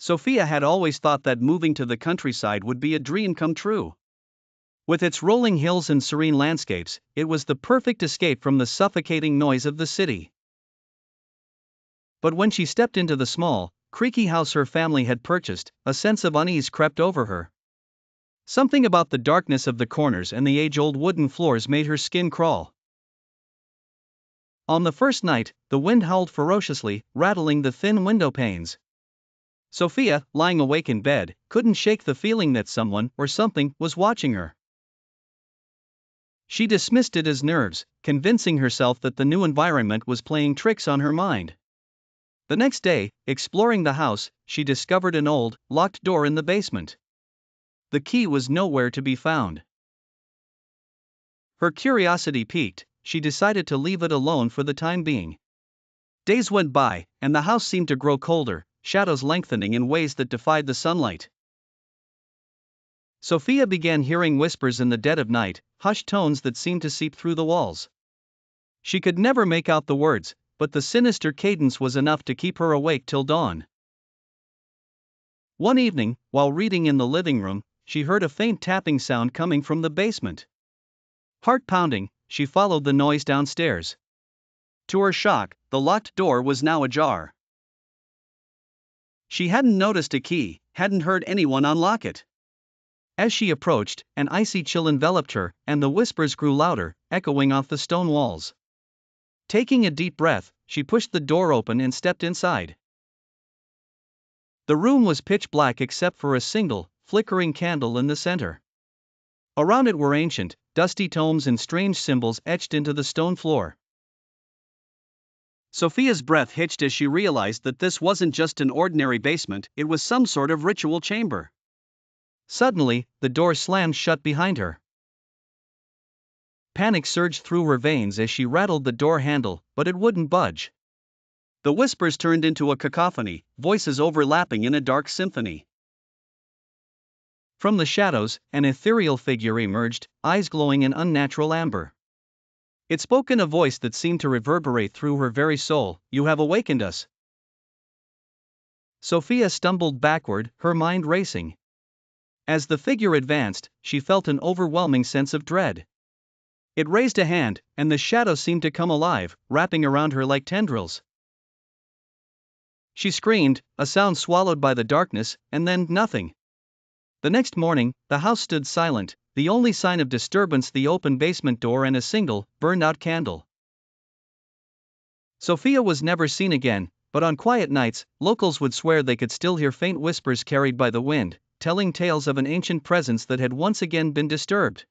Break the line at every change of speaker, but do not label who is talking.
Sophia had always thought that moving to the countryside would be a dream come true. With its rolling hills and serene landscapes, it was the perfect escape from the suffocating noise of the city. But when she stepped into the small, creaky house her family had purchased, a sense of unease crept over her. Something about the darkness of the corners and the age-old wooden floors made her skin crawl. On the first night, the wind howled ferociously, rattling the thin window panes. Sophia, lying awake in bed, couldn't shake the feeling that someone or something was watching her. She dismissed it as nerves, convincing herself that the new environment was playing tricks on her mind. The next day, exploring the house, she discovered an old, locked door in the basement. The key was nowhere to be found. Her curiosity piqued, she decided to leave it alone for the time being. Days went by, and the house seemed to grow colder, shadows lengthening in ways that defied the sunlight. Sophia began hearing whispers in the dead of night, hushed tones that seemed to seep through the walls. She could never make out the words, but the sinister cadence was enough to keep her awake till dawn. One evening, while reading in the living room, she heard a faint tapping sound coming from the basement. Heart pounding, she followed the noise downstairs. To her shock, the locked door was now ajar. She hadn't noticed a key, hadn't heard anyone unlock it. As she approached, an icy chill enveloped her, and the whispers grew louder, echoing off the stone walls. Taking a deep breath, she pushed the door open and stepped inside. The room was pitch black except for a single, flickering candle in the center. Around it were ancient, dusty tomes and strange symbols etched into the stone floor. Sophia's breath hitched as she realized that this wasn't just an ordinary basement, it was some sort of ritual chamber. Suddenly, the door slammed shut behind her. Panic surged through her veins as she rattled the door handle, but it wouldn't budge. The whispers turned into a cacophony, voices overlapping in a dark symphony. From the shadows, an ethereal figure emerged, eyes glowing in unnatural amber. It spoke in a voice that seemed to reverberate through her very soul, "You have awakened us." Sophia stumbled backward, her mind racing. As the figure advanced, she felt an overwhelming sense of dread. It raised a hand, and the shadow seemed to come alive, wrapping around her like tendrils. She screamed, a sound swallowed by the darkness, and then nothing. The next morning, the house stood silent, the only sign of disturbance the open basement door and a single, burned-out candle. Sophia was never seen again, but on quiet nights, locals would swear they could still hear faint whispers carried by the wind, telling tales of an ancient presence that had once again been disturbed.